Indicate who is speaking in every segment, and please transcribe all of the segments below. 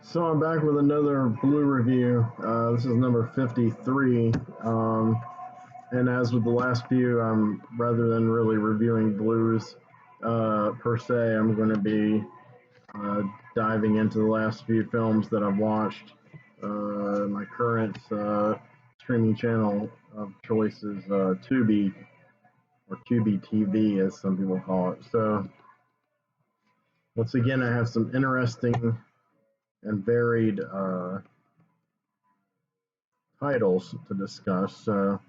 Speaker 1: So I'm back with another blue review. This is number 53. And as with the last few, rather than really reviewing blues per se, I'm going to be uh, diving into the last few films that I've watched. My current streaming channel of choice is Tubi, or Tubi TV, as some people call it. So once again, I have some interesting and varied titles to discuss. So,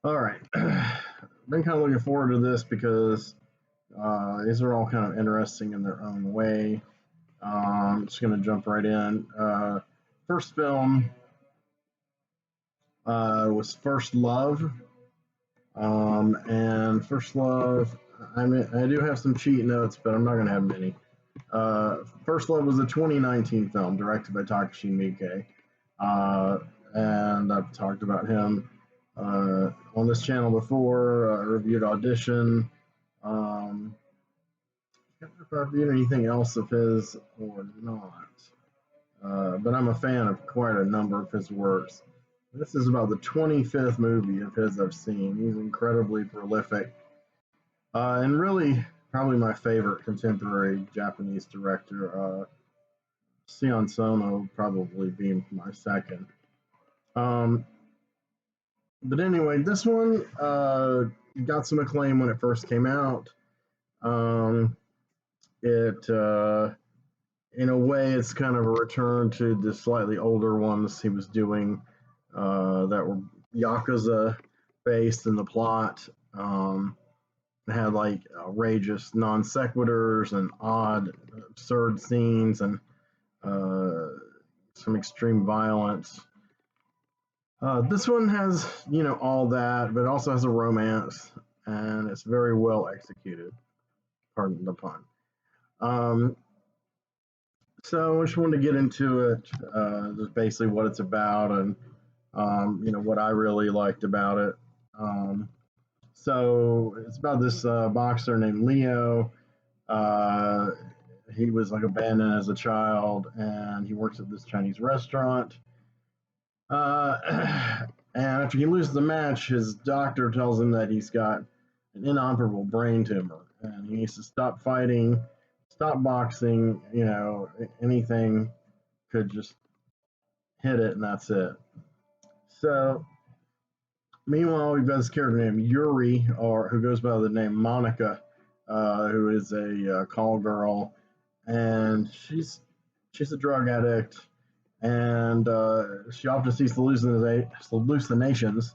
Speaker 1: all right, been kind of looking forward to this because these are all kind of interesting in their own way. I'm just going to jump right in. First film was First Love, and First Love. I do have some cheat notes, but I'm not going to have many. First Love was a 2019 film directed by Takashi Miike. And I've talked about him on this channel before. I reviewed Audition. I can't remember if I reviewed anything else of his or not. But I'm a fan of quite a number of his works. This is about the 25th movie of his I've seen. He's incredibly prolific. And really, probably my favorite contemporary Japanese director. Sion Sono probably be my second. But anyway, this one got some acclaim when it first came out. In a way, it's kind of a return to the slightly older ones he was doing that were Yakuza based in the plot. It had like outrageous non sequiturs and odd, absurd scenes and some extreme violence. This one has, all that, but also has a romance, and it's very well executed. Pardon the pun. So I just wanted to get into it, just basically what it's about, and what I really liked about it. So it's about this boxer named Leo. Uh, he was like abandoned as a child, and he works at this Chinese restaurant. And after he loses the match, his doctor tells him that he's got an inoperable brain tumor, and he needs to stop fighting, stop boxing. Anything could just hit it, and that's it. So, meanwhile, we've got this character named Yuri, or who goes by the name Monica, who is a call girl, and she's a drug addict, and she often sees hallucinations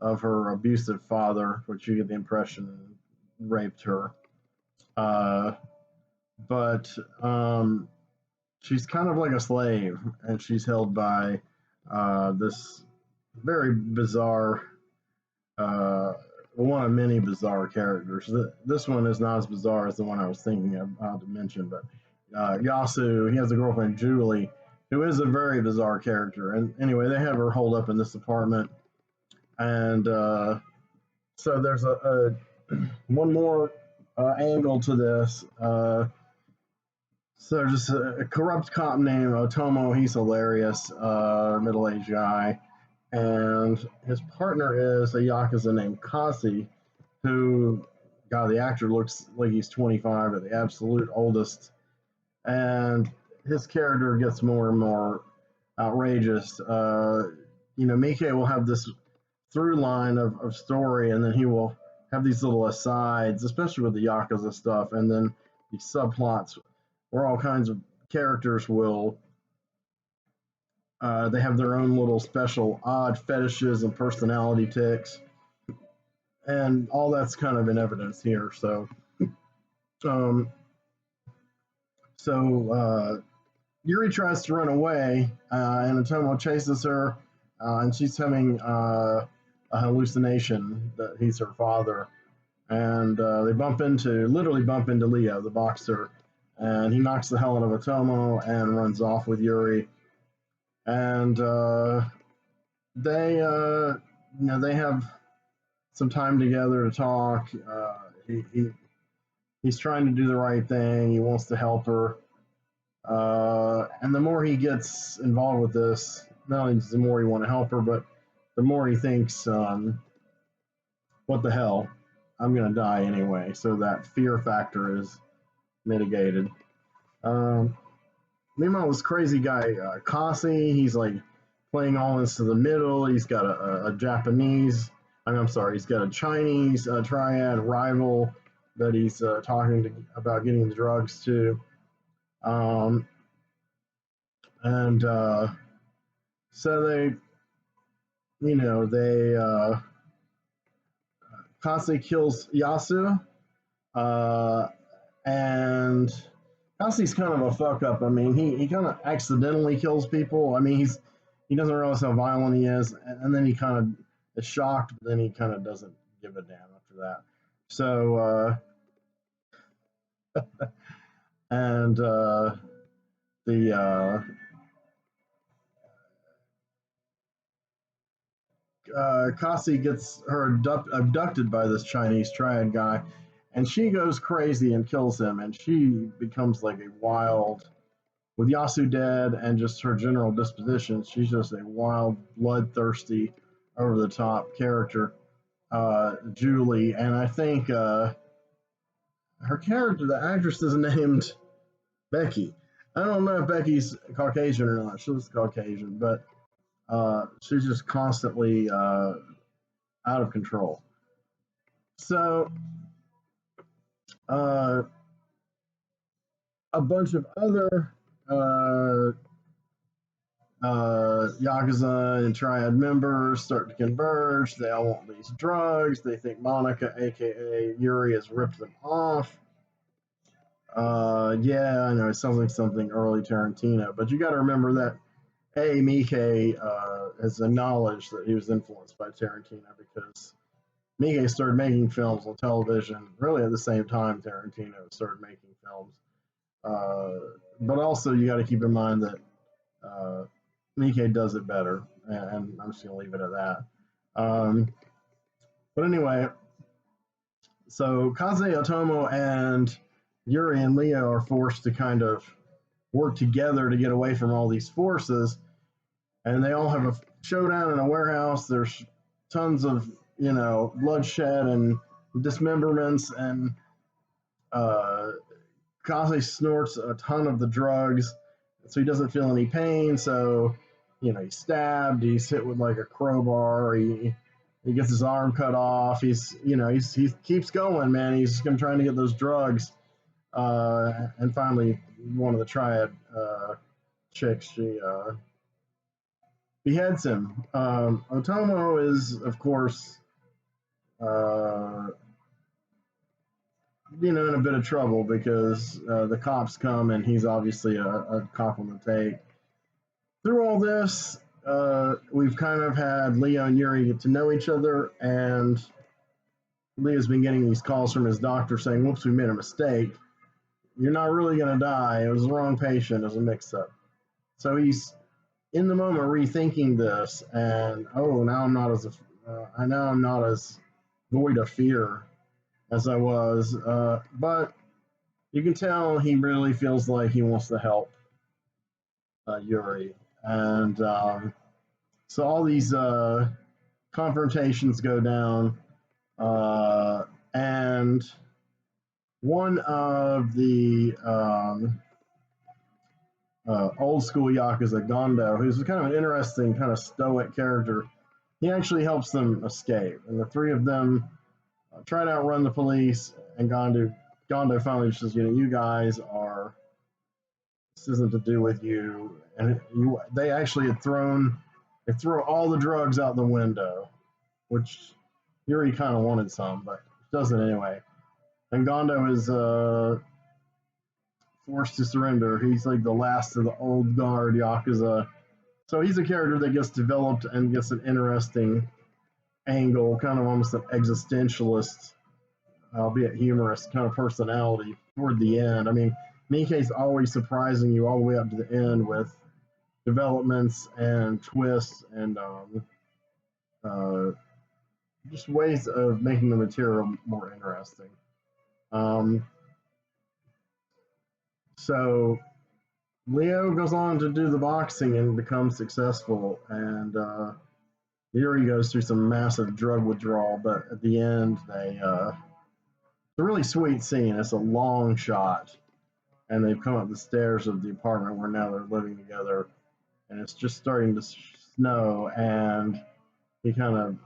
Speaker 1: of her abusive father, which you get the impression raped her. But she's kind of like a slave, and she's held by this very bizarre, one of many bizarre characters. This one is not as bizarre as the one I was thinking of to mention, but Yasu, he has a girlfriend, Julie, who is a very bizarre character. And anyway, they have her holed up in this apartment. And so there's a one more angle to this. So there's a corrupt cop named Otomo. He's hilarious, middle-aged guy. And his partner is a Yakuza named Kasi, who, God, the actor looks like he's 25 at the absolute oldest. And his character gets more and more outrageous. Miike will have this through line of story, and then he will have these little asides, especially with the Yakuza stuff, and then these subplots where all kinds of characters will they have their own little special odd fetishes and personality tics, and all that's kind of in evidence here. So Yuri tries to run away, and Otomo chases her, and she's having a hallucination that he's her father. And they literally bump into Leo, the boxer, and he knocks the hell out of Otomo and runs off with Yuri. And they have some time together to talk. He's trying to do the right thing. He wants to help her, And the more he gets involved with this, not only does the more he want to help her, but the more he thinks, what the hell, I'm going to die anyway. So that fear factor is mitigated. Um, Meanwhile, this crazy guy, Kasi, he's like playing all into the middle. He's got a Japanese, I'm sorry, he's got a Chinese triad rival that he's talking to about getting the drugs to. Um, and so they Kasi kills Yasu, uh, and Kasi's kind of a fuck up. I mean, he kind of accidentally kills people. I mean, he doesn't realize how violent he is, and then he kind of is shocked, but then he kind of doesn't give a damn after that. So, and the Kasi gets her abducted by this Chinese triad guy, and she goes crazy and kills him, and she becomes like a wild. With Yasu dead and just her general disposition, she's just a wild, bloodthirsty, over the top character, Julie. And I think her character, the actress, is named Becky. I don't know if Becky's Caucasian or not. She looks Caucasian, but she's just constantly out of control. So, uh, a bunch of other Yakuza and Triad members start to converge. They all want these drugs. They think Monica, aka Yuri, has ripped them off. Yeah, I know it sounds like something early Tarantino, but you got to remember that Mike has acknowledged that he was influenced by Tarantino because Mike started making films on television really at the same time Tarantino started making films. But also, you got to keep in mind that Mike does it better, and I'm just going to leave it at that. But anyway, so Kaze Otomo and Yuri and Leo are forced to kind of work together to get away from all these forces, and they all have a showdown in a warehouse. There's tons of bloodshed and dismemberments, and Kaze snorts a ton of the drugs, so he doesn't feel any pain. So he's stabbed, he's hit with like a crowbar, he gets his arm cut off. He keeps going, man. He's trying to get those drugs. And finally, one of the triad chicks, she beheads him. Otomo is, of course, in a bit of trouble because the cops come and he's obviously a cop on the take. Through all this, we've kind of had Leo and Yuri get to know each other, and Leo's been getting these calls from his doctor saying, whoops, we made a mistake. You're not really going to die. It was the wrong patient. It was a mix-up. So he's in the moment rethinking this, and now I'm not as void of fear as I was. But you can tell he really feels like he wants to help Yuri. And so all these confrontations go down. And one of the old school Yakuza, Gondo, who's kind of an interesting, kind of stoic character, he actually helps them escape. And the three of them try to outrun the police, and Gondo finally just says, you guys are, this isn't to do with you. And they actually they throw all the drugs out the window, which Yuri kind of wanted some, but doesn't anyway. And Gondo is forced to surrender. He's like the last of the old guard Yakuza. So he's a character that gets developed and gets an interesting angle, kind of almost an existentialist, albeit humorous kind of personality toward the end. I mean, Mike's always surprising you all the way up to the end with developments and twists and just ways of making the material more interesting. So Leo goes on to do the boxing and becomes successful, and here he goes through some massive drug withdrawal. But at the end, it's a really sweet scene. It's a long shot, and they've come up the stairs of the apartment where now they're living together, and it's just starting to snow, and he kind of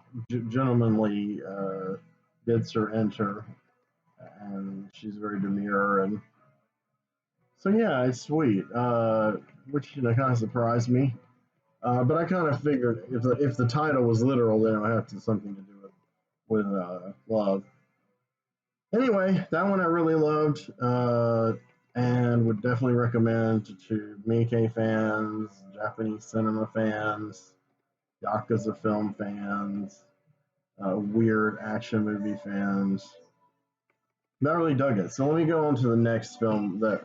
Speaker 1: gentlemanly bids her enter, and she's very demure, and so yeah, it's sweet, which kind of surprised me. But I kind of figured if the title was literal, then it would have something to do with love. Anyway, that one I really loved, and would definitely recommend to Miike fans, Japanese cinema fans, Yakuza film fans, weird action movie fans. I really dug it. So let me go on to the next film that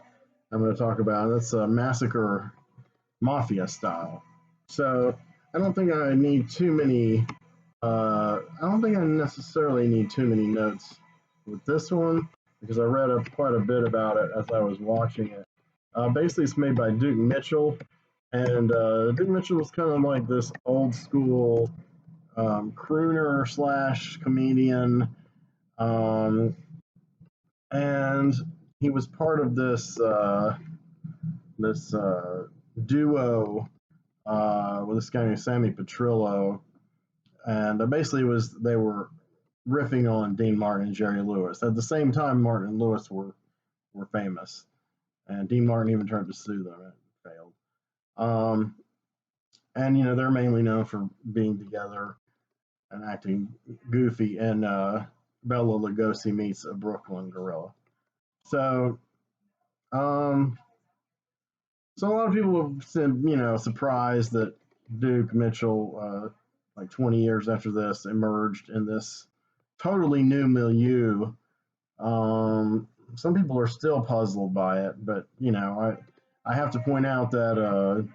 Speaker 1: I'm going to talk about. That's Massacre, Mafia style. So I don't think I need too many. I don't think I necessarily need too many notes with this one because I read up quite a bit about it as I was watching it. Basically, it's made by Duke Mitchell, and Duke Mitchell was kind of like this old school crooner slash comedian, and he was part of this duo with this guy named Sammy Petrillo, and basically was they were riffing on Dean Martin and Jerry Lewis. At the same time, Martin and Lewis were famous, and Dean Martin even tried to sue them and failed. And they're mainly known for being together and acting goofy in Bela Lugosi meets a Brooklyn gorilla. So, um, so a lot of people have been, surprised that Duke Mitchell, like 20 years after this, emerged in this totally new milieu. Some people are still puzzled by it, but I have to point out that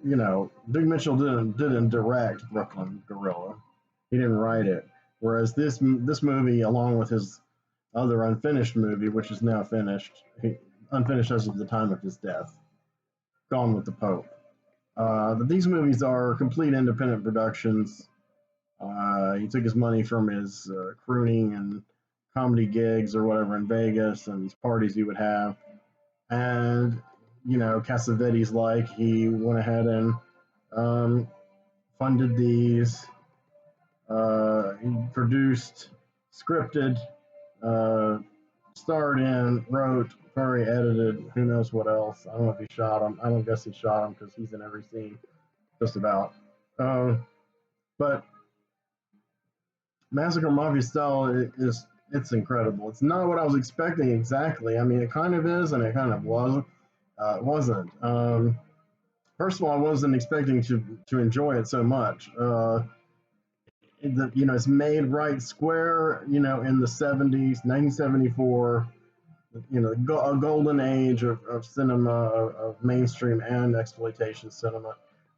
Speaker 1: Duke Mitchell didn't direct Brooklyn Gorilla. He didn't write it. Whereas this movie, along with his other unfinished movie, which is now finished, unfinished as of the time of his death, Gone with the Pope. These movies are complete independent productions. He took his money from his crooning and comedy gigs or whatever in Vegas and these parties he would have. And, Cassavetes like, he went ahead and funded these. He produced, scripted, uh, starred in, wrote, probably edited, who knows what else. I don't know if he shot him. I don't guess he shot him because he's in every scene, just about. But Massacre Mafia style it's incredible. It's not what I was expecting exactly. I mean, it kind of is, and it kind of wasn't. It wasn't. First of all, I wasn't expecting to enjoy it so much. It's made right square. In the '70s, 1974. A golden age of cinema, of mainstream and exploitation cinema.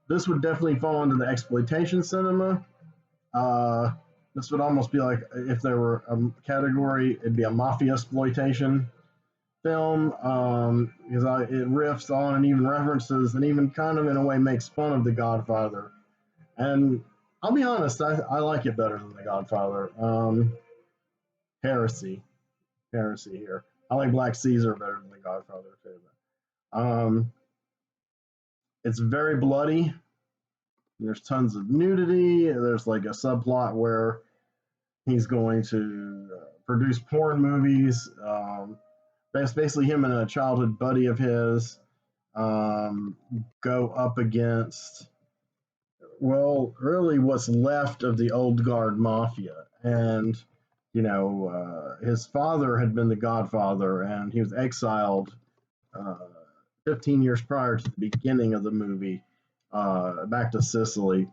Speaker 1: This would definitely fall into the exploitation cinema. Uh, this would almost be like if there were a category, it'd be a mafia exploitation film, because it riffs on and even references and even kind of in a way makes fun of The Godfather. And I'll be honest, I like it better than The Godfather. Heresy, heresy here. I like Black Caesar better than The Godfather too. Um, it's very bloody. There's tons of nudity. There's like a subplot where he's going to produce porn movies. That's basically him and a childhood buddy of his go up against, well, really what's left of the old guard mafia. And, his father had been the Godfather, and he was exiled uh, 15 years prior to the beginning of the movie back to Sicily.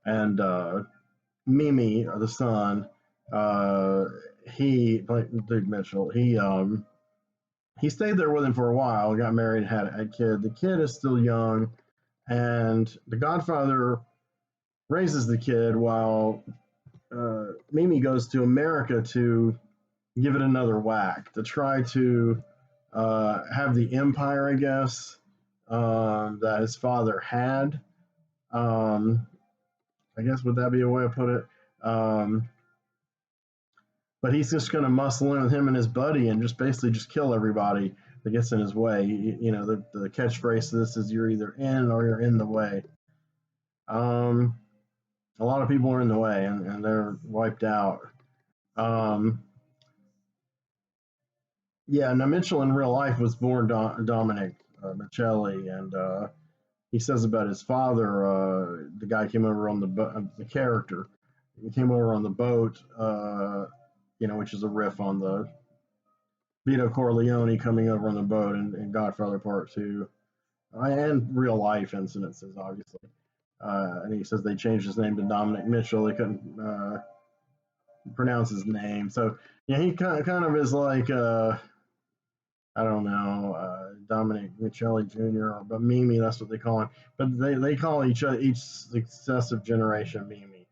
Speaker 1: And Mimi, the son, uh, Duke Mitchell, he stayed there with him for a while, got married, had a kid. The kid is still young, and the Godfather raises the kid while Mimi goes to America to give it another whack, to try to have the empire, I guess, that his father had. Um, I guess would that be a way to put it? Um, but he's just going to muscle in with him and his buddy and just basically just kill everybody that gets in his way. The catchphrase to this is "You're either in or you're in the way." Um, a lot of people are in the way and they're wiped out. Um, yeah, now Mitchell in real life was born Dominic Michelli, and he says about his father, the guy came over on the character, he came over on the boat, which is a riff on the Vito Corleone coming over on the boat in Godfather Part 2, and real life incidences, obviously. And he says they changed his name to Dominic Mitchell. They couldn't pronounce his name. So, yeah, he kind of is like, I don't know, Dominic Michelli Jr., but Mimi, that's what they call him. But they call each successive generation Mimi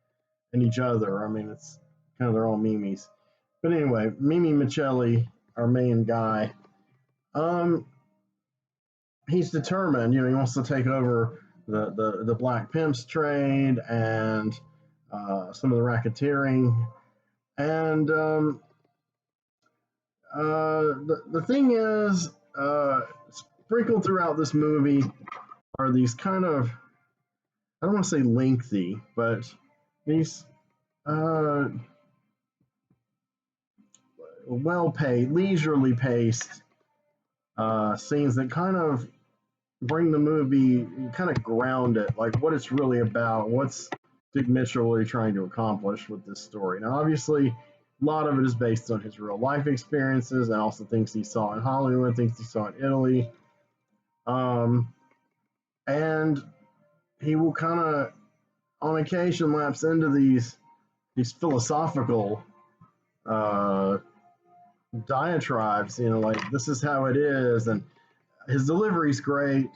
Speaker 1: and each other. I mean, it's kind of their own Mimis. But anyway, Mimi Michelli, our main guy, um, he's determined. He wants to take over the black pimps trade and some of the racketeering. And the thing is, sprinkled throughout this movie are these kind of, I don't want to say lengthy, but these uh, well paid, leisurely paced scenes that kind of bring the movie, kind of ground it, like what it's really about. What's Dick Mitchell really trying to accomplish with this story? Now, obviously, a lot of it is based on his real life experiences and also things he saw in Hollywood, things he saw in Italy. Um, and he will kind of, on occasion, lapse into these philosophical uh, diatribes. Like this is how it is, and his delivery's great.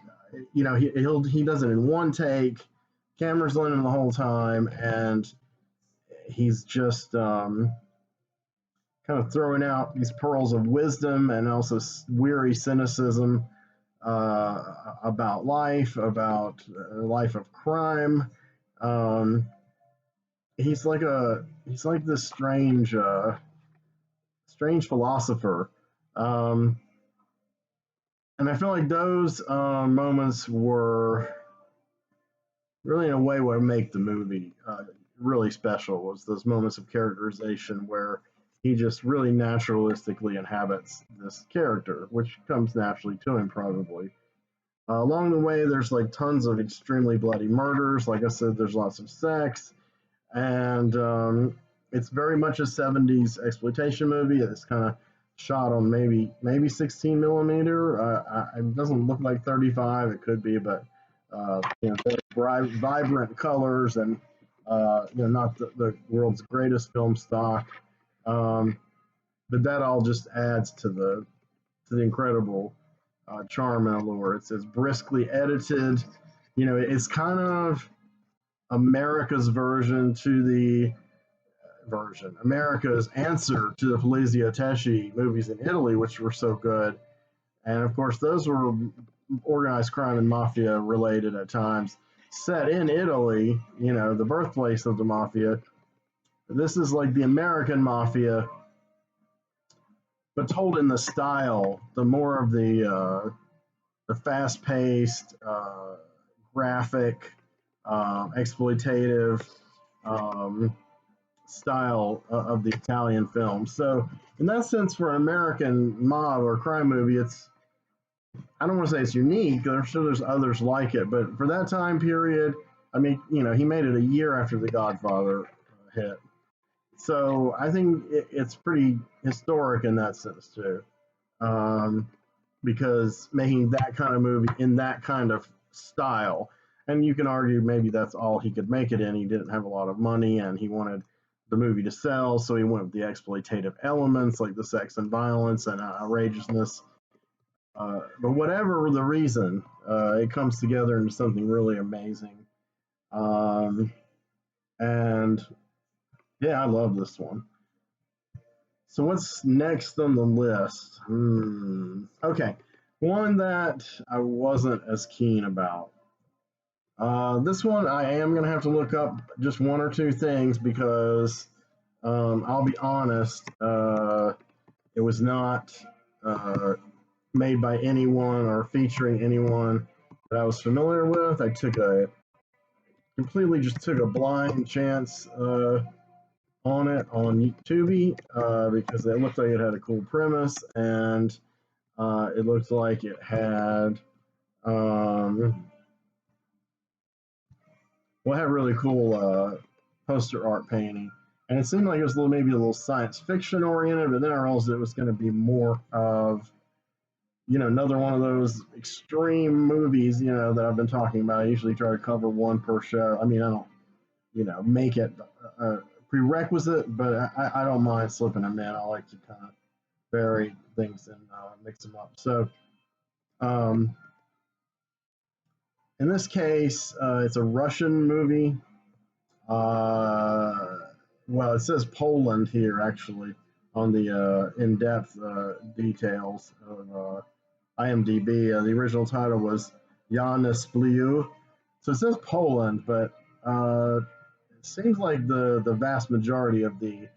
Speaker 1: He does it in one take. Camera's on him the whole time, and he's just kind of throwing out these pearls of wisdom and also weary cynicism about life, about life of crime. Um, he's like this strange philosopher, um, and I feel like those moments were really in a way what make the movie really special. Was those moments of characterization where he just really naturalistically inhabits this character, which comes naturally to him probably. Along the way, there's like tons of extremely bloody murders. Like I said, there's lots of sex, and it's very much a '70s exploitation movie. It's kind of shot on maybe 16 millimeter. It doesn't look like 35. It could be, but vibrant colors and not the world's greatest film stock. Um, but that all just adds to the incredible charm and allure. It's briskly edited. It's kind of America's America's answer to the Polizio Tesci movies in Italy, which were so good. And of course, those were organized crime and mafia related at times, set in Italy, the birthplace of the mafia. This is like the American mafia, but told in the style, the more of the fast paced, graphic, exploitative style of the Italian film. So, in that sense, for an American mob or crime movie, I don't want to say it's unique. I'm sure there's others like it, but for that time period, I mean, he made it a year after The Godfather hit. So I think it's pretty historic in that sense too, um, because making that kind of movie in that kind of style, and you can argue maybe that's all he could make it in. He didn't have a lot of money, and he wanted the movie to sell, so he went with the exploitative elements like the sex and violence and outrageousness. But whatever the reason, it comes together into something really amazing. Um, and yeah, I love this one. So what's next on the list? Okay, one that I wasn't as keen about. This one I am gonna have to look up just one or two things because I'll be honest, it was not uh, made by anyone or featuring anyone that I was familiar with. I took a completely just took a blind chance on it on Tubi because it looked like it had a cool premise and it looked like it had um, well, it had really cool poster art painting, and it seemed like it was maybe a little science fiction oriented. But then I realized it was going to be more of another one of those extreme movies that I've been talking about. I usually try to cover one per show. I mean, I don't make it a prerequisite, but I don't mind slipping them in. I like to kind of vary things and mix them up. So um, in this case, it's a Russian movie. Uh, well, it says Poland here actually on the in-depth details of IMDb. The original title was Janis Spliu. So it says Poland, but it seems like the vast majority of the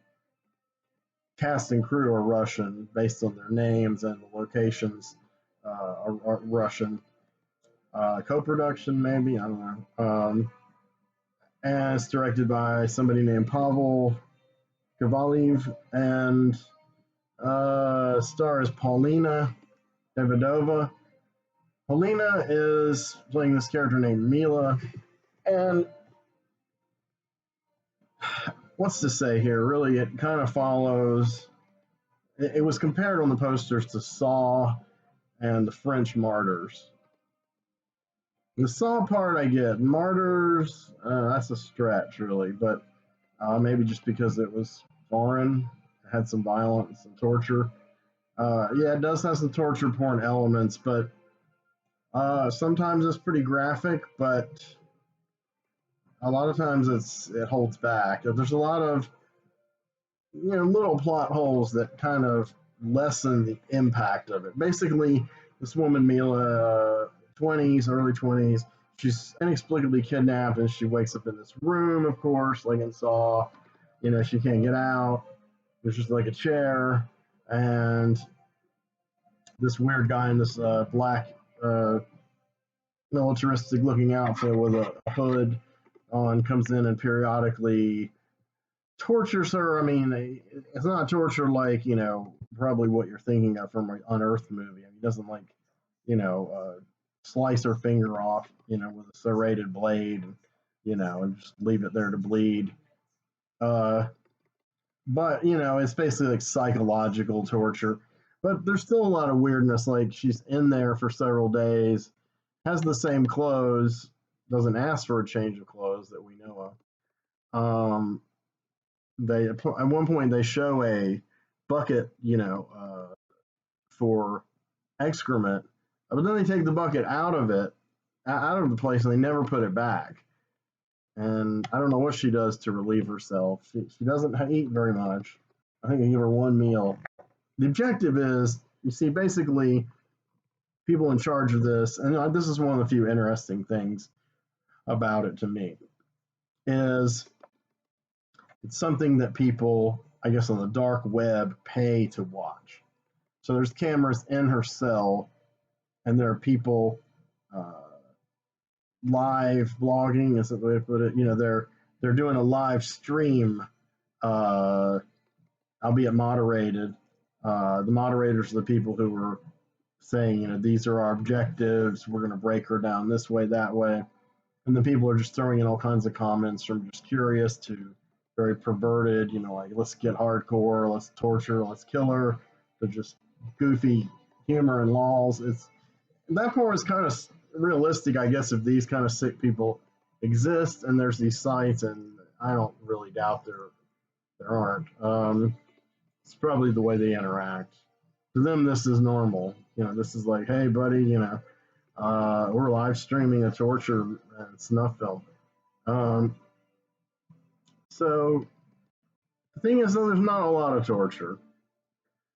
Speaker 1: cast and crew are Russian based on their names and the locations are Russian. Co-production, maybe, I don't know. And it's directed by somebody named Pavel Kovaliev and stars Paulina Davidova. Paulina is playing this character named Mila, and what's to say here? Really, it kind of follows. It was compared on the posters to Saw and the French Martyrs. The Saw part I get. Martyrs, that's a stretch, really, but maybe just because it was foreign, it had some violence and torture. Yeah, it does have some torture porn elements, but sometimes it's pretty graphic, but a lot of times it holds back. There's a lot of little plot holes that kind of lessen the impact of it. Basically, this woman Mila, 20s, early 20s, she's inexplicably kidnapped, and she wakes up in this room. Of course, like in Saw, she can't get out. There's just like a chair, and this weird guy in this black militaristic looking outfit with a hood on comes in and periodically tortures her. I mean, it's not torture like, probably what you're thinking of from an Unearthed movie. I mean, he doesn't like, slice her finger off, with a serrated blade, and just leave it there to bleed. But, it's basically like psychological torture. But there's still a lot of weirdness. Like, she's in there for several days, has the same clothes, doesn't ask for a change of clothes that we know of. They at one point they show a bucket, for excrement, but then they take the bucket out of the place, and they never put it back. And I don't know what she does to relieve herself. She doesn't eat very much. I think they give her one meal. The objective is, you see, basically people in charge of this, and this is one of the few interesting things about it to me, is it's something that people, I guess, on the dark web pay to watch. So there's cameras in her cell, and there are people live blogging, is the way to put it. They're doing a live stream, albeit moderated. The moderators are the people who were saying, these are our objectives. We're going to break her down this way, that way. And the people are just throwing in all kinds of comments from just curious to very perverted, like let's get hardcore, let's torture, let's kill her, to just goofy humor and lols. That part is kind of realistic, I guess, if these kind of sick people exist and there's these sites, and I don't really doubt there aren't. It's probably the way they interact. To them, this is normal. This is like, hey, buddy, we're live streaming a torture and snuff film. So the thing is, though, there's not a lot of torture.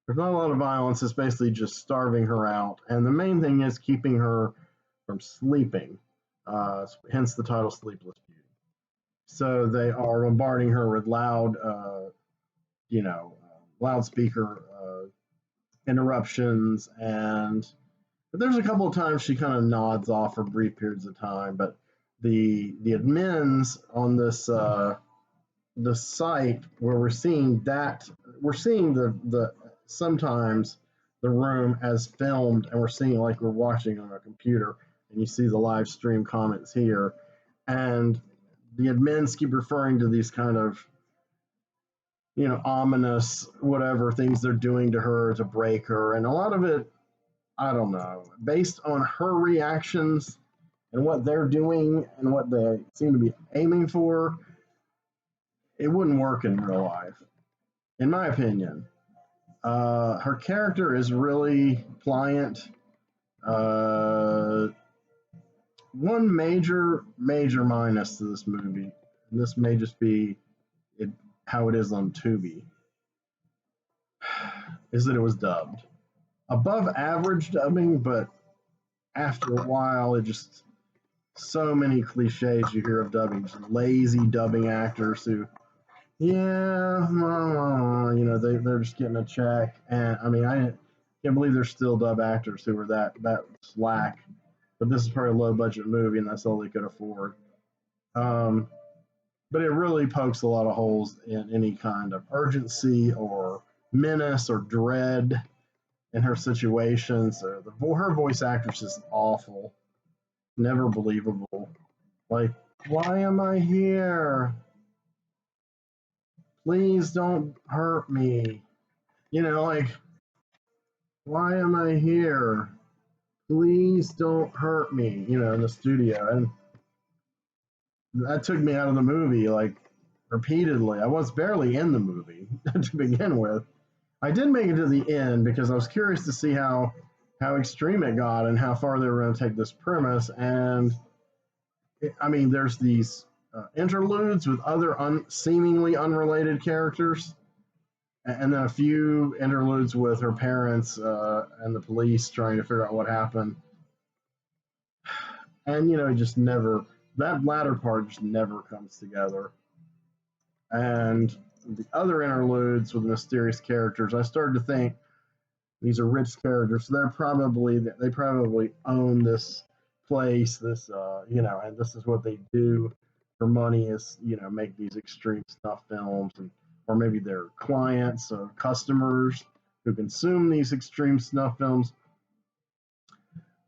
Speaker 1: There's not a lot of violence. It's basically just starving her out, and the main thing is keeping her from sleeping. Hence the title "Sleepless Beauty." So they are bombarding her with loud, loudspeaker interruptions, and but there's a couple of times she kind of nods off for brief periods of time. But the admins on the site where we're seeing the sometimes the room as filmed, and we're seeing like we're watching on a computer, and you see the live stream comments here, and the admins keep referring to these kind of ominous whatever things they're doing to her to break her, and a lot of it, I don't know, based on her reactions and what they're doing and what they seem to be aiming for, it wouldn't work in real life, in my opinion. Her character is really pliant. Uh, One major minus to this movie, and this may just be how it is on Tubi, is that it was dubbed. Above average dubbing, but after a while, it just so many cliches you hear of dubbing, just lazy dubbing actors who, yeah, they're just getting a check, and I mean, I can't believe there's still dub actors who are that slack. But this is probably a low budget movie, and that's all they could afford. Um, but it really pokes a lot of holes in any kind of urgency or menace or dread in her situations. Her voice actress is awful, never believable. Like, why am I here? Please don't hurt me. Like, why am I here? Please don't hurt me, in the studio. And that took me out of the movie, like, repeatedly. I was barely in the movie to begin with. I did make it to the end because I was curious to see how extreme it got and how far they were going to take this premise. And there's these interludes with other seemingly unrelated characters, and then a few interludes with her parents and the police trying to figure out what happened. And it just never, that latter part just never comes together. And the other interludes with mysterious characters, I started to think these are rich characters. So they probably own this place, and this is what they do for money is, make these extreme snuff films, or maybe they're clients or customers who consume these extreme snuff films.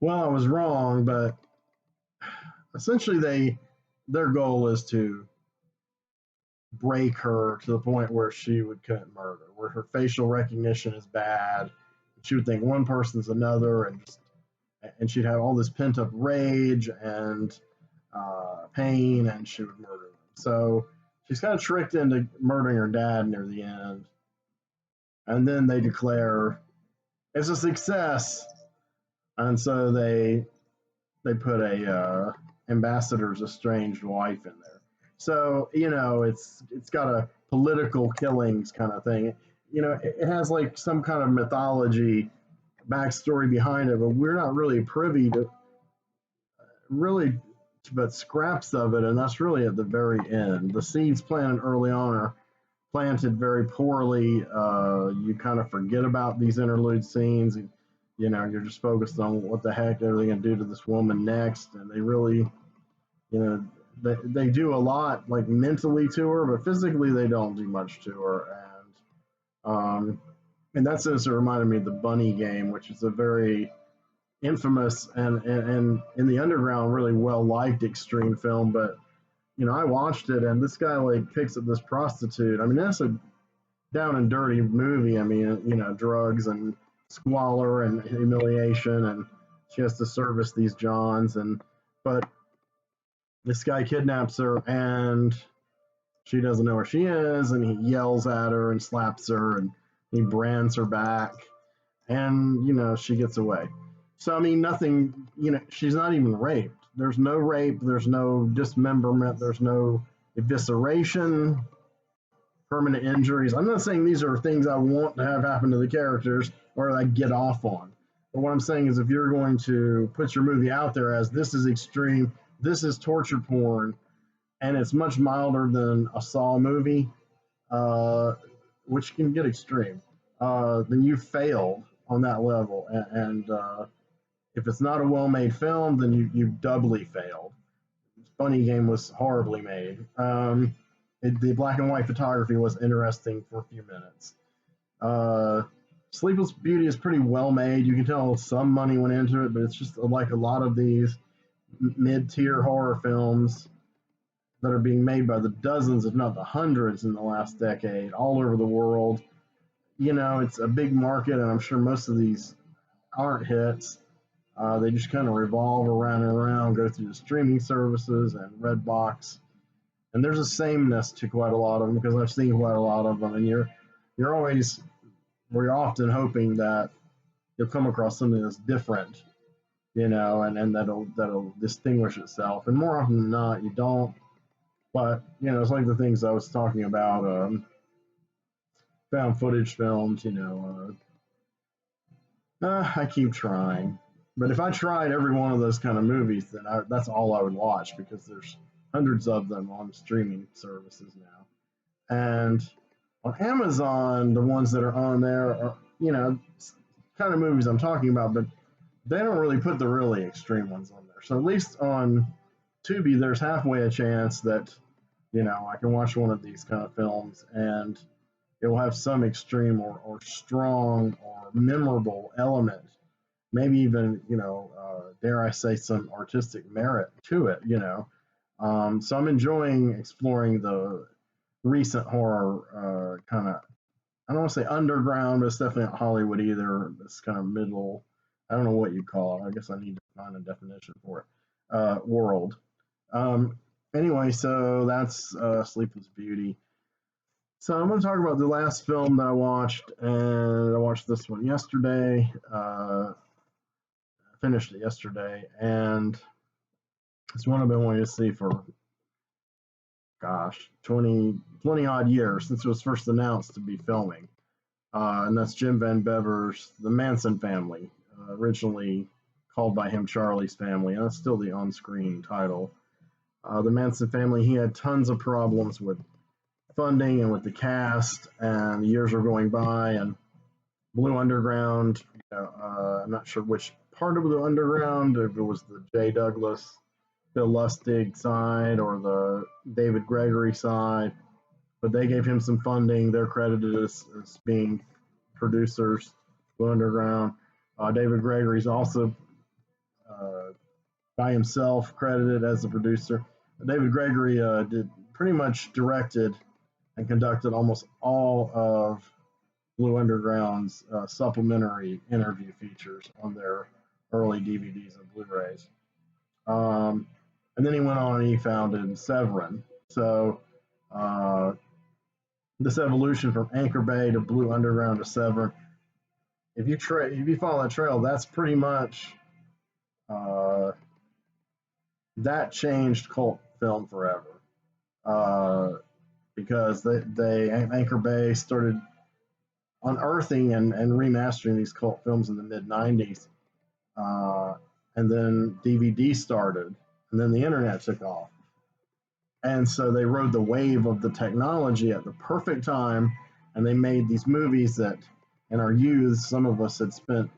Speaker 1: Well, I was wrong, but essentially their goal is to break her to the point where she would commit murder, where her facial recognition is bad. She would think one person's another, and she'd have all this pent up rage and pain, and she would murder them. So she's kind of tricked into murdering her dad near the end, and then they declare it's a success, and so they put a ambassador's estranged wife in there. So it's got a political killings kind of thing. It has like some kind of mythology backstory behind it, but we're not really privy to really but scraps of it, and that's really at the very end. The seeds planted early on are planted very poorly. You kind of forget about these interlude scenes. You're just focused on what the heck are they going to do to this woman next, and they really, they do a lot like mentally to her, but physically they don't do much to her. And that's just reminded me of the Bunny Game, which is a very infamous and in the underground really well liked extreme film. But I watched it, and this guy like picks up this prostitute. That's a down and dirty movie. Drugs and squalor and humiliation, and she has to service these Johns, but this guy kidnaps her, and she doesn't know where she is, and he yells at her and slaps her, and he brands her back, and she gets away. So nothing, she's not even raped. There's no rape, there's no dismemberment, there's no evisceration. permanent injuries. I'm not saying these are things I want to have happen to the characters or I get off on. But what I'm saying is if you're going to put your movie out there as this is extreme, this is torture porn, and it's much milder than a Saw movie, uh, which can get extreme, then you failed on that level. And if it's not a well-made film, then you've doubly failed. Funny Game was horribly made. The black and white photography was interesting for a few minutes. Uh, Sleepless Beauty is pretty well made. You can tell some money went into it, but it's just like a lot of these mid-tier horror films that are being made by the dozens, if not the hundreds, in the last decade, all over the world. You know, it's a big market, and I'm sure most of these aren't hits. They just kind of revolve around and around, go through the streaming services and Redbox. And there's a sameness to quite a lot of them because I've seen quite a lot of them, and you're always we're often hoping that you'll come across something that's different, you know, and that'll distinguish itself. And more often than not, you don't. But you know, it's like the things I was talking about, found footage films. You know, I keep trying, but if I tried every one of those kind of movies, then that's all I would watch because there's hundreds of them on streaming services now. And on Amazon, the ones that are on there are, you know, kind of movies I'm talking about, but they don't really put the really extreme ones on there. So at least on Tubi, there's halfway a chance that, you know, I can watch one of these kind of films and it will have some extreme or strong or memorable element. Maybe even, you know, dare I say, some artistic merit to it, you know. So I'm enjoying exploring the recent horror kind of, I don't want to say underground, but it's definitely not Hollywood either. It's kind of middle, I don't know what you call it. I guess I need to find a definition for it. World. Um, anyway, so that's Sleepless Beauty. So I'm going to talk about the last film that I watched, and I watched this one yesterday. Finished it yesterday, and it's one I've been wanting to see for, gosh, 20 odd years since it was first announced to be filming. And that's Jim Van Bever's The Manson Family, originally called by him Charlie's Family, and that's still the on-screen title. The Manson Family, he had tons of problems with funding and with the cast, and the years were going by, and Blue Underground, you know, I'm not sure which part of the Underground, if it was the J. Douglas, Bill Lustig side or the David Gregory side, but they gave him some funding. They're credited as being producers, Blue Underground. David Gregory's also by himself credited as a producer. David Gregory did pretty much directed and conducted almost all of Blue Underground's supplementary interview features on their early DVDs and Blu-rays. And then he went on and he founded Severin. So this evolution from Anchor Bay to Blue Underground to Severin, if you follow that trail, that's pretty much that changed cult film forever. Because they Anchor Bay started unearthing and remastering these cult films in the mid 90s. And then DVD started, and then the internet took off. And so they rode the wave of the technology at the perfect time, and they made these movies that, in our youth, some of us had spent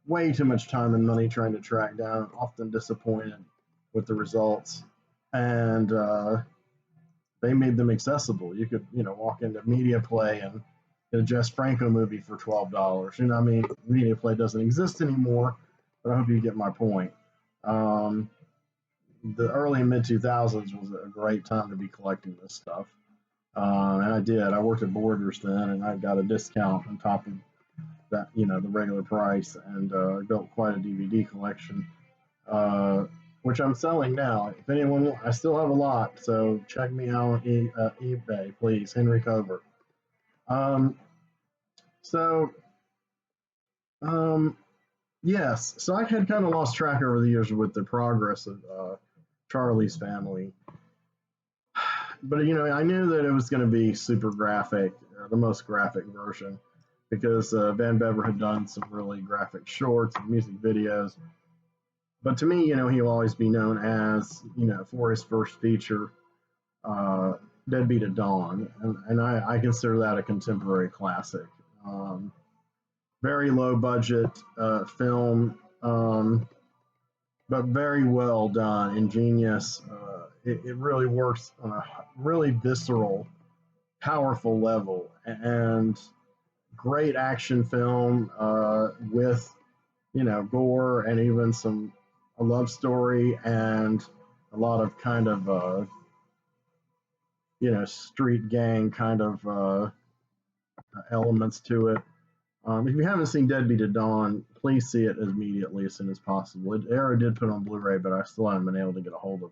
Speaker 1: way too much time and money trying to track down, often disappointed with the results. And they made them accessible. You could, you know, walk into Media Play and get a Jess Franco movie for $12. You know, I mean, Media Play doesn't exist anymore, but I hope you get my point. The early and mid 2000s was a great time to be collecting this stuff. And I did. I worked at Borders then, and I got a discount on top of that, you know, the regular price, and built quite a DVD collection, which I'm selling now. If anyone, I still have a lot, so check me out on eBay, please. Henry Covert. So, yes, so I had kind of lost track over the years with the progress of Charlie's Family. but I knew that it was going to be super graphic, or the most graphic version, because Van Bever had done some really graphic shorts and music videos. But to me, he'll always be known as, for his first feature, uh, Deadbeat at Dawn, and I consider that a contemporary classic. Um, Very low budget film, but very well done, ingenious. It really works on a really visceral, powerful level, and great action film with gore and even some a love story and a lot of kind of street gang kind of elements to it. If you haven't seen Deadbeat at Dawn, please see it immediately as soon as possible. Arrow did put it on Blu-ray, but I still haven't been able to get a hold of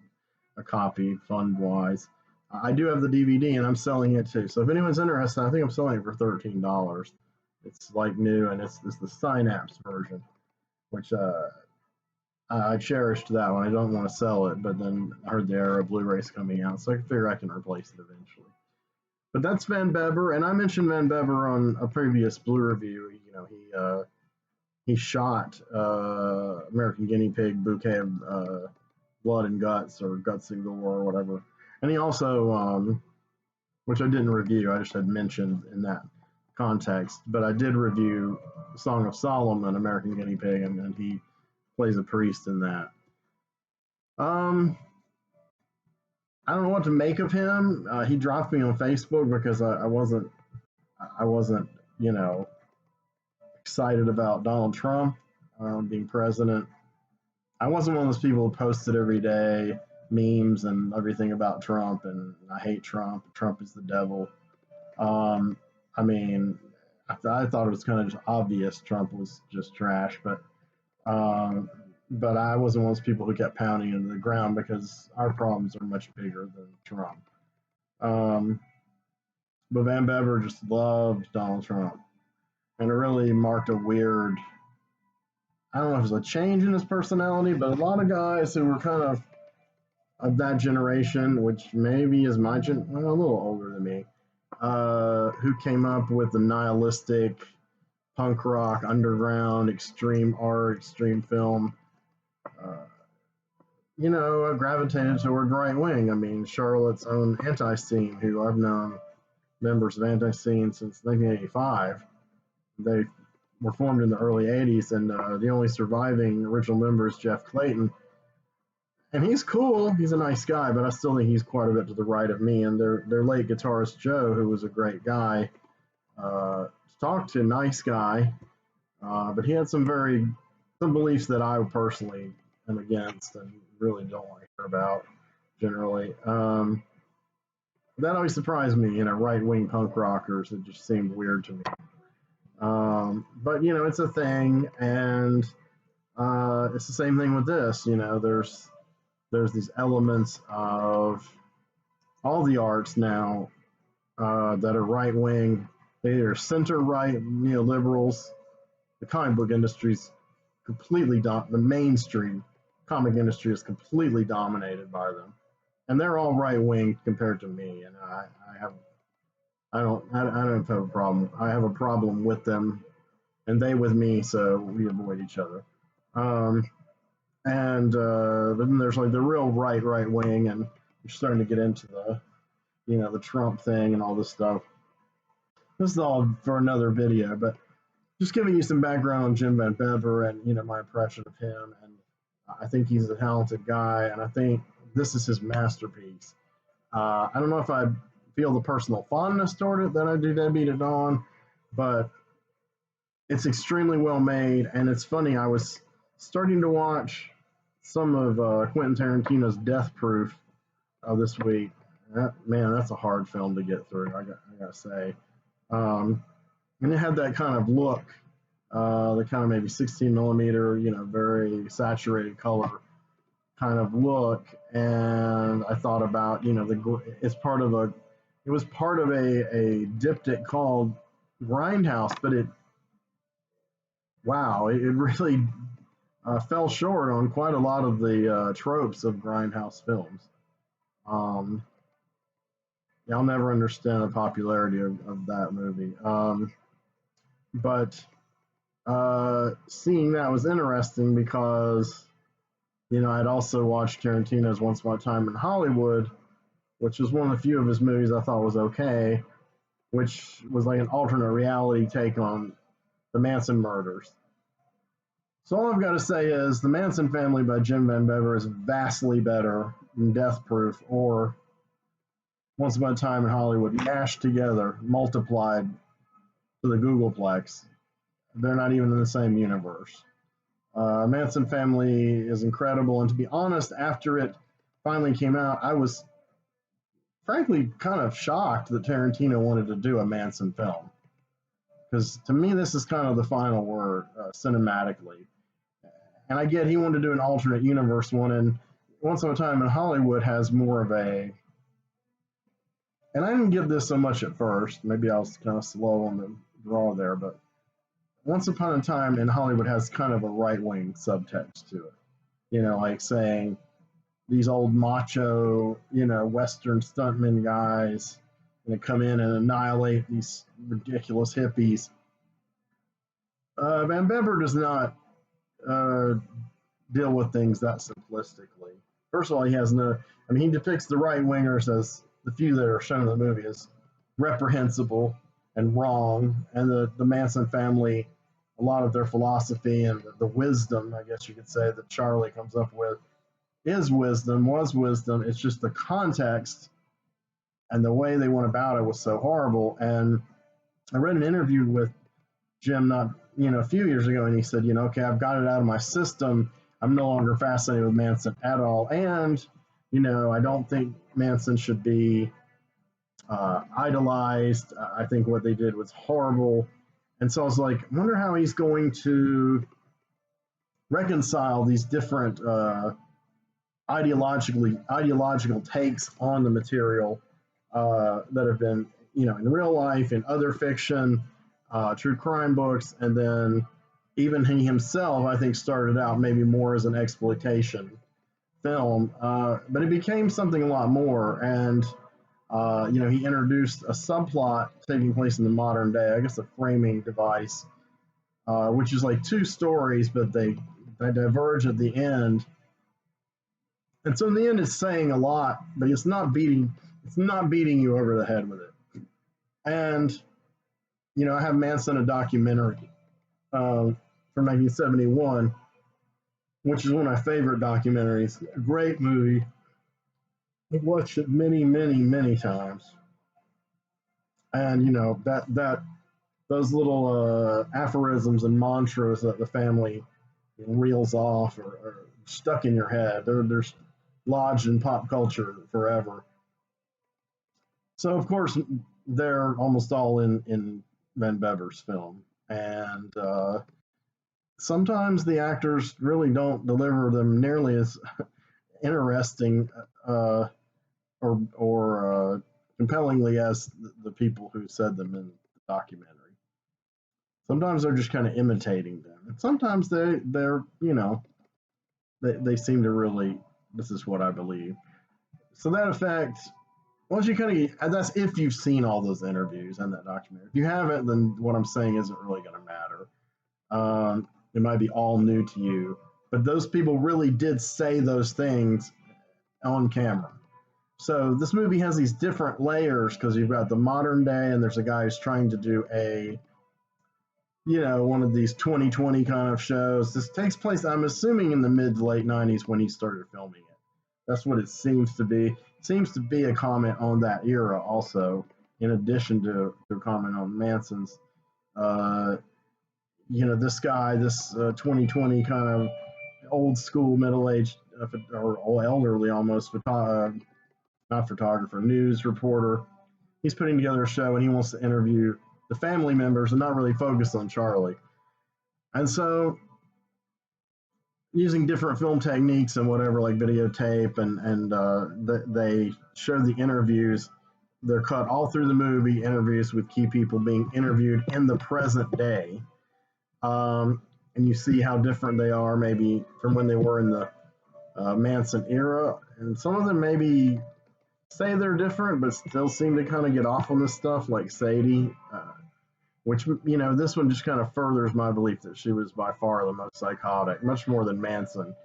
Speaker 1: a copy fund-wise. I do have the DVD, and I'm selling it too. So if anyone's interested, I think I'm selling it for $13. It's like new, and it's the Synapse version, which I cherished that one. I don't want to sell it, but then I heard the Arrow Blu-ray's coming out, so I figure I can replace it eventually. But that's Van Bever, and I mentioned Van Bever on a previous Blue Review. He shot American Guinea Pig, Bouquet of Blood and Guts, or Guts and Gore, or whatever. And he also, which I didn't review, I just had mentioned in that context, but I did review Song of Solomon, American Guinea Pig, and he plays a priest in that. I don't know what to make of him. He dropped me on Facebook because I wasn't, excited about Donald Trump being president. I wasn't one of those people who posted every day memes and everything about Trump and I hate Trump. Trump is the devil. I mean, I thought it was kind of just obvious Trump was just trash, but I wasn't one of those people who kept pounding into the ground because our problems are much bigger than Trump. But Van Bever just loved Donald Trump, and it really marked a weird. I don't know if it was a change in his personality, but a lot of guys who were kind of that generation, which maybe is my well, a little older than me, who came up with the nihilistic punk rock, underground, extreme art, extreme film, gravitated toward right wing. I mean, Charlotte's own Anti-Scene, who I've known members of Anti-Scene since 1985. They were formed in the early 80s, and the only surviving original member is Jeff Clayton. And he's cool. He's a nice guy, but I still think he's quite a bit to the right of me. And their late guitarist Joe, who was a great guy, talked to, nice guy, but he had some beliefs that I personally am against and really don't want to hear about generally. That always surprised me, right-wing punk rockers. It just seemed weird to me. But it's a thing, and it's the same thing with this. There's these elements of all the arts now that are right-wing. They are center-right neoliberals. The comic book industry's completely the mainstream comic industry is completely dominated by them, and they're all right-wing compared to me. And I don't have a problem. I have a problem with them, and they with me, so we avoid each other. And then there's like the real right wing, and you're starting to get into the Trump thing and all this stuff. This is all for another video, but just giving you some background on Jim Van Bever and my impression of him. And I think he's a talented guy, and I think this is his masterpiece. I don't know if I feel the personal fondness toward it that I do Deadbeat at Dawn, but it's extremely well made, and it's funny. I was starting to watch some of Quentin Tarantino's Death Proof this week. That's a hard film to get through. I gotta say, and it had that kind of look, the kind of maybe 16 millimeter, very saturated color kind of look. And I thought about, it was part of a diptych called Grindhouse, but it really fell short on quite a lot of the tropes of Grindhouse films. Yeah, I'll never understand the popularity of that movie. But seeing that was interesting because, I'd also watched Tarantino's Once Upon a Time in Hollywood, which was one of the few of his movies I thought was okay, which was like an alternate reality take on the Manson murders. So all I've got to say is The Manson Family by Jim Van Bever is vastly better than Death Proof or Once Upon a Time in Hollywood mashed together, multiplied to the Googleplex. They're not even in the same universe. Manson Family is incredible, and to be honest, after it finally came out, I was frankly kind of shocked that Tarantino wanted to do a Manson film, because to me this is kind of the final word cinematically. And I get he wanted to do an alternate universe one, and Once Upon a Time in Hollywood has more of a. And I didn't get this so much at first. Maybe I was kind of slow on the draw there, but Once Upon a Time in Hollywood has kind of a right wing subtext to it. Like saying these old macho, Western stuntmen guys going to come in and annihilate these ridiculous hippies. Van Bever does not uh, deal with things that simplistically. First of all, he has no. I mean, he depicts the right wingers as the few that are shown in the movie as reprehensible and wrong, and the Manson family, a lot of their philosophy and the wisdom, I guess you could say, that Charlie comes up with is wisdom, was wisdom. It's just the context and the way they went about it was so horrible. And I read an interview with Jim not a few years ago, and he said, okay, I've got it out of my system. I'm no longer fascinated with Manson at all, and I don't think Manson should be idolized. I think what they did was horrible, and so I was like, I wonder how he's going to reconcile these different ideological takes on the material that have been in real life, in other fiction, true crime books, and then even he himself, I think, started out maybe more as an exploitation film, but it became something a lot more. And he introduced a subplot taking place in the modern day, I guess a framing device, which is like two stories, but they diverge at the end. And so in the end, it's saying a lot, but it's not beating you over the head with it. And I have Manson, a documentary from 1971, which is one of my favorite documentaries. A great movie. I've watched it many, many, many times. And that those little aphorisms and mantras that the family reels off are stuck in your head. They're lodged in pop culture forever. So of course they're almost all in Van Bever's film, and sometimes the actors really don't deliver them nearly as interesting or compellingly as the people who said them in the documentary. Sometimes they're just kind of imitating them, and sometimes they're they seem to really, this is what I believe. So that effect, once you kind of, that's if you've seen all those interviews and that documentary. If you haven't, then what I'm saying isn't really going to matter. It might be all new to you, but those people really did say those things on camera. So this movie has these different layers because you've got the modern day, and there's a guy who's trying to do one of these 2020 kind of shows. This takes place, I'm assuming, in the mid to late 90s when he started filming it. That's what it seems to be. It seems to be a comment on that era also, in addition to a comment on Manson's. This guy, this 2020 kind of old school, middle aged, or elderly almost, not photographer, news reporter. He's putting together a show and he wants to interview the family members and not really focus on Charlie. And so, using different film techniques and whatever, like videotape, and they show the interviews. They're cut all through the movie, interviews with key people being interviewed in the present day. And you see how different they are, maybe from when they were in the Manson era, and some of them maybe say they're different, but still seem to kind of get off on this stuff, like Sadie, which, this one just kind of furthers my belief that she was by far the most psychotic, much more than Manson,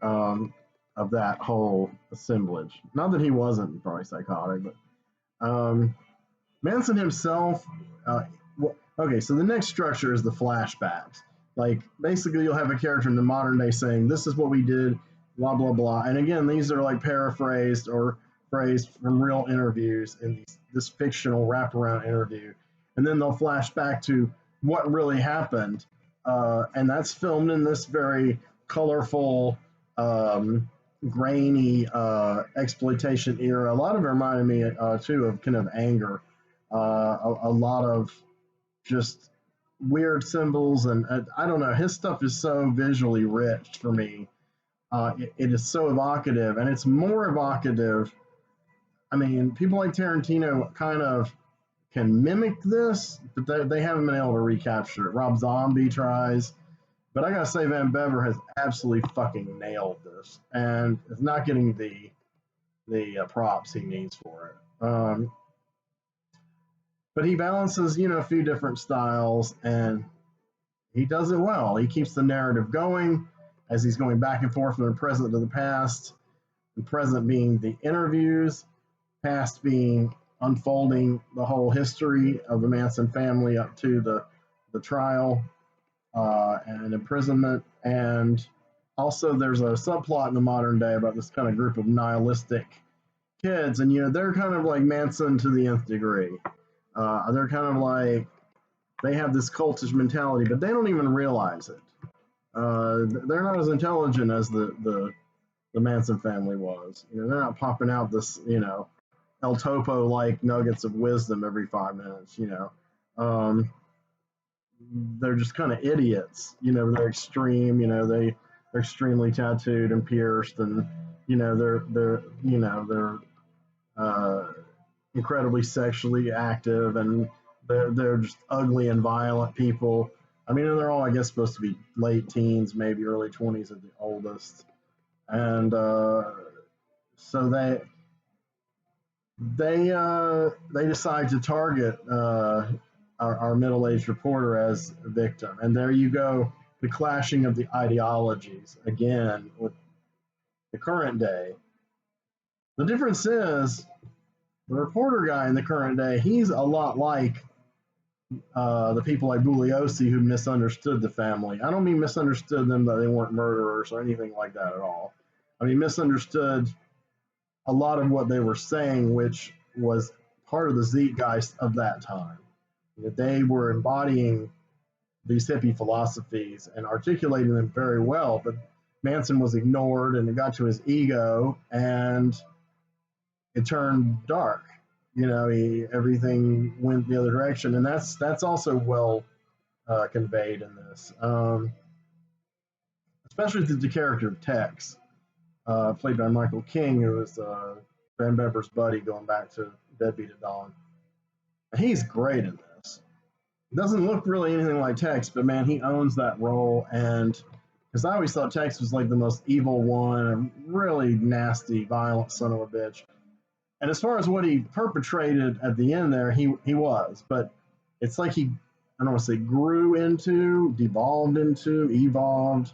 Speaker 1: um, of that whole assemblage. Not that he wasn't probably psychotic, but Manson himself. Okay, so the next structure is the flashbacks. Like, basically, you'll have a character in the modern day saying, "This is what we did," blah blah blah. And again, these are like paraphrased or phrased from real interviews in this fictional wraparound interview, and then they'll flash back to what really happened, and that's filmed in this very colorful, grainy exploitation era. A lot of it reminded me too of kind of Anger, a lot of just weird symbols, and I don't know. His stuff is so visually rich for me. It is so evocative, and it's more evocative. I mean, people like Tarantino kind of can mimic this, but they haven't been able to recapture it. Rob Zombie tries, but I gotta say, Van Bever has absolutely fucking nailed this, and is not getting the props he needs for it. But he balances, a few different styles, and he does it well. He keeps the narrative going as he's going back and forth from the present to the past. The present being the interviews, past being unfolding the whole history of the Manson family up to the trial and imprisonment. And also, there's a subplot in the modern day about this kind of group of nihilistic kids, and they're kind of like Manson to the nth degree. They're kind of like, they have this cultish mentality, but they don't even realize it. They're not as intelligent as the Manson family was. They're not popping out this, El Topo like nuggets of wisdom every 5 minutes. They're just kind of idiots. They're extreme. They're extremely tattooed and pierced, and they're incredibly sexually active, and they're just ugly and violent people. I mean, they're all, I guess, supposed to be late teens, maybe early 20s at the oldest, and so they decide to target our middle-aged reporter as a victim, and there you go, the clashing of the ideologies again with the current day. The difference is the reporter guy in the current day, he's a lot like the people like Bugliosi who misunderstood the family. I don't mean misunderstood them that they weren't murderers or anything like that at all. I mean misunderstood a lot of what they were saying, which was part of the zeitgeist of that time. That they were embodying these hippie philosophies and articulating them very well, but Manson was ignored, and it got to his ego, and it turned dark. Everything went the other direction, and that's also well conveyed in this, especially the character of Tex, played by Michael King, who is Van Bever's buddy going back to Deadbeat at Dawn. He's great in this. He doesn't look really anything like Tex, but man, he owns that role. And because I always thought Tex was like the most evil one, a really nasty, violent son of a bitch. And as far as what he perpetrated at the end there, he was. But it's like he, I don't want to say grew into, devolved into, evolved,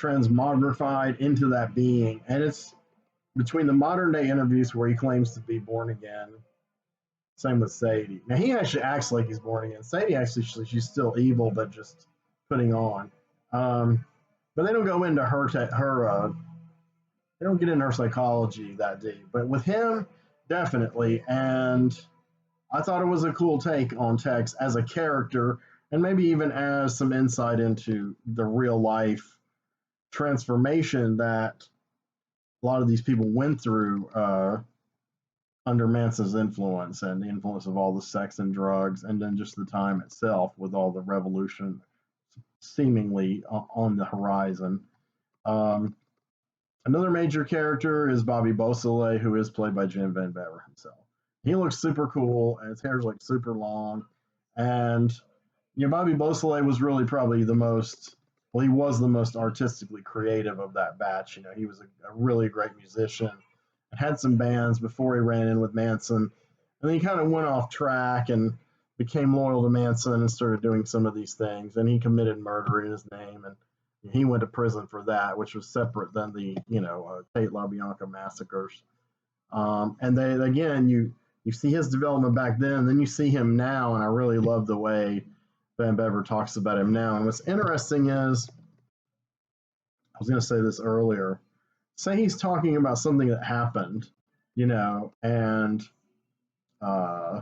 Speaker 1: transmogrified into that being. And it's between the modern day interviews where he claims to be born again. Same with Sadie. Now he actually acts like he's born again. Sadie actually, she's still evil, but just putting on. But they don't go into her they don't get into her psychology that deep. But with him, definitely. And I thought it was a cool take on Tex as a character, and maybe even as some insight into the real life transformation that a lot of these people went through under Manson's influence, and the influence of all the sex and drugs, and then just the time itself with all the revolution seemingly on the horizon. Another major character is Bobby Bosole, who is played by Jim Van Bever himself. He looks super cool, and his hair's like super long. And Bobby Bosole was really probably the most, well, he was the most artistically creative of that batch. He was a really great musician, had some bands before he ran in with Manson, and then he kind of went off track and became loyal to Manson and started doing some of these things. And he committed murder in his name, and he went to prison for that, which was separate than the Tate LaBianca massacres. And they again, you see his development back then you see him now, and I really love the way Van Bever talks about him now. And what's interesting is, I was going to say this earlier, say he's talking about something that happened, and uh,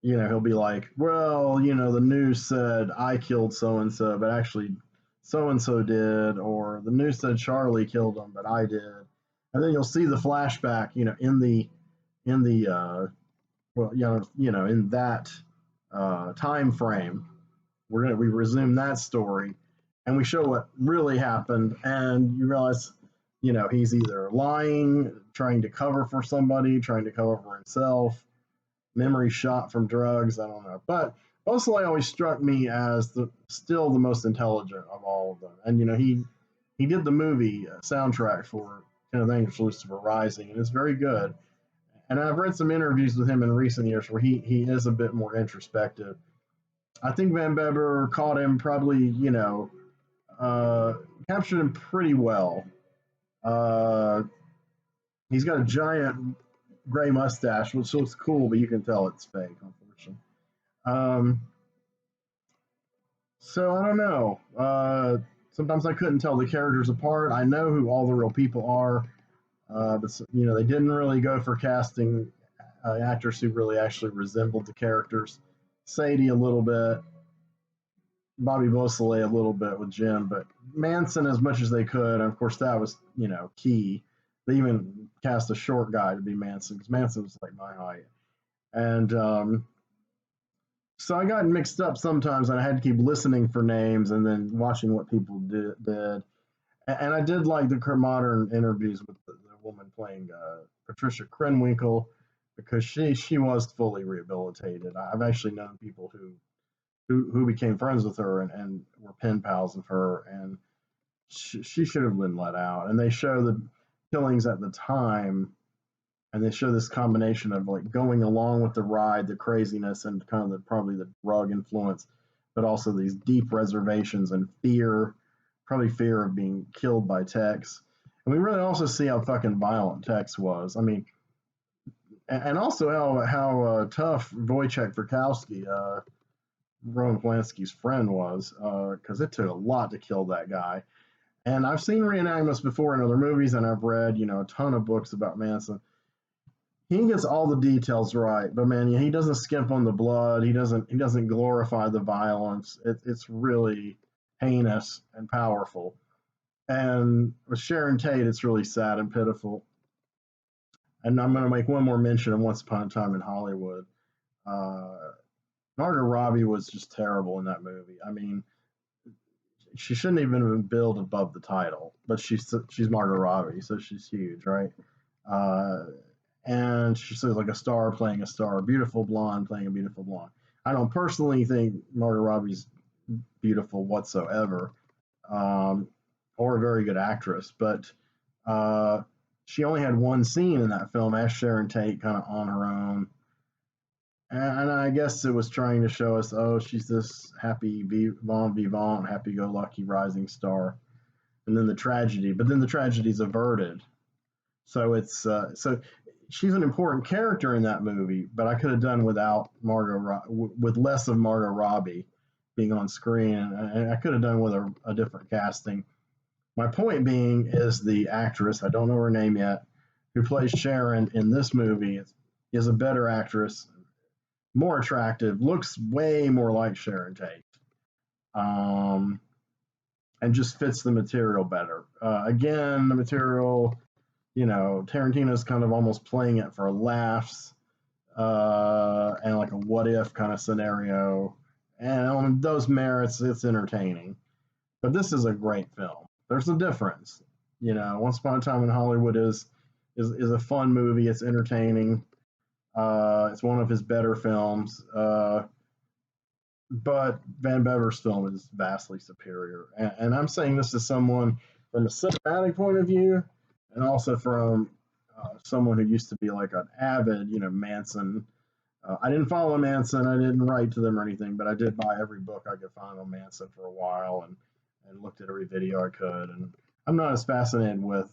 Speaker 1: he'll be like, well, the news said I killed so and so, but actually so and so did, or the news said Charlie killed him, but I did. And then you'll see the flashback, in the in that time frame. We resume that story, and we show what really happened, and you realize, he's either lying, trying to cover for somebody, trying to cover for himself, memory shot from drugs. I don't know, but Bosole always struck me as still the most intelligent of all of them, and he did the movie soundtrack for Thanks for Lucifer Rising, and it's very good. And I've read some interviews with him in recent years where he is a bit more introspective. I think Van Bever caught him probably, captured him pretty well. Uh, he's got a giant gray mustache, which looks cool, but you can tell it's fake, unfortunately. Um, so I don't know. Sometimes I couldn't tell the characters apart. I know who all the real people are, but they didn't really go for casting actors who really actually resembled the characters. Sadie a little bit, Bobby Bosole a little bit with Jim, but Manson as much as they could. And of course, that was key. They even cast a short guy to be Manson because Manson was like my height, and so I got mixed up sometimes, and I had to keep listening for names and then watching what people did. And I did like the modern interviews with the woman playing Patricia Krenwinkel, because she was fully rehabilitated. I've actually known people who became friends with her and were pen pals of her, and she should have been let out. And they show the killings at the time, and they show this combination of like going along with the ride, the craziness, and kind of probably the drug influence, but also these deep reservations and fear, probably fear of being killed by Tex. And we really also see how fucking violent Tex was. I mean, and also how tough Wojciech Frykowski, Roman Polanski's friend, was, because it took a lot to kill that guy. And I've seen reenactments before in other movies, and I've read a ton of books about Manson. He gets all the details right, but man, he doesn't skimp on the blood. He doesn't glorify the violence. It's really heinous and powerful. And with Sharon Tate, it's really sad and pitiful. And I'm going to make one more mention of Once Upon a Time in Hollywood. Margot Robbie was just terrible in that movie. I mean, she shouldn't even have been billed above the title, but she's Margot Robbie, so she's huge, right? And she's like a star playing a star, a beautiful blonde playing a beautiful blonde. I don't personally think Margot Robbie's beautiful whatsoever, or a very good actress, but she only had one scene in that film as Sharon Tate, kind of on her own. And I guess it was trying to show us, oh, she's this happy, bon vivant, happy-go-lucky rising star. And then the tragedy, but then the tragedy's averted. So it's so she's an important character in that movie, but I could have done without with less of Margot Robbie being on screen, and I could have done with a different casting. My point being is the actress, I don't know her name yet, who plays Sharon in this movie is a better actress, more attractive, looks way more like Sharon Tate, and just fits the material better. Again, the material, Tarantino's kind of almost playing it for laughs, and like a what if kind of scenario. And on those merits, it's entertaining. But this is a great film. There's a difference. Once Upon a Time in Hollywood is a fun movie. It's entertaining. It's one of his better films. But Van Bever's film is vastly superior. And I'm saying this as someone from a cinematic point of view. and also from someone who used to be like an avid, Manson. I didn't follow Manson. I didn't write to them or anything, but I did buy every book I could find on Manson for a while, and looked at every video I could. And I'm not as fascinated with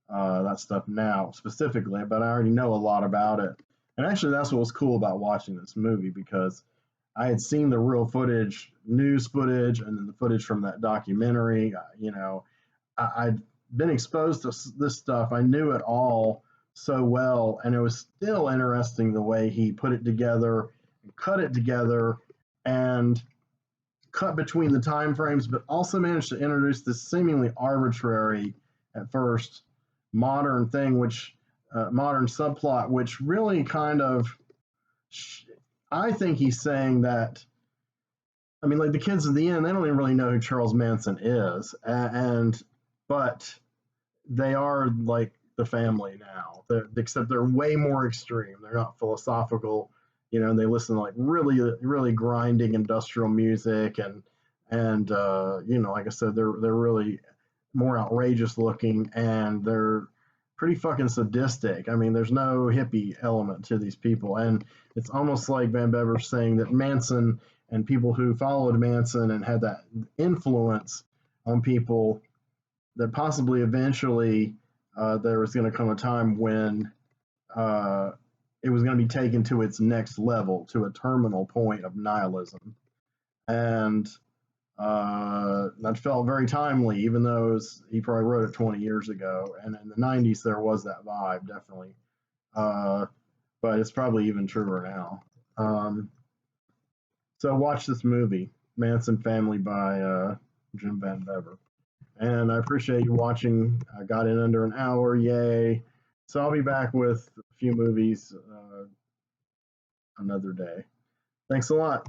Speaker 1: that stuff now specifically, but I already know a lot about it. And actually, that's what was cool about watching this movie because I had seen the real footage, news footage, and then the footage from that documentary. I'd been exposed to this stuff. I knew it all so well, and it was still interesting the way he put it together and cut it together and cut between the time frames, but also managed to introduce this seemingly arbitrary, at first, modern thing, which modern subplot, which really kind of, I think he's saying that. I mean, like the kids at the end, they don't even really know who Charles Manson is, and but they are like the family now, except they're way more extreme. They're not philosophical, they listen to like really, really grinding industrial music, and like I said, they're really more outrageous looking, and they're pretty fucking sadistic. I mean, there's no hippie element to these people, and it's almost like Van Bever saying that Manson and people who followed Manson and had that influence on people, that possibly eventually there was going to come a time when uh, it was going to be taken to its next level, to a terminal point of nihilism. And that felt very timely, even though he probably wrote it 20 years ago. And in the 90s, there was that vibe, definitely. Uh, but it's probably even truer now. So watch this movie, Manson Family by Jim Van Bever. And I appreciate you watching. I got in under an hour, yay. So I'll be back with a few movies another day. Thanks a lot.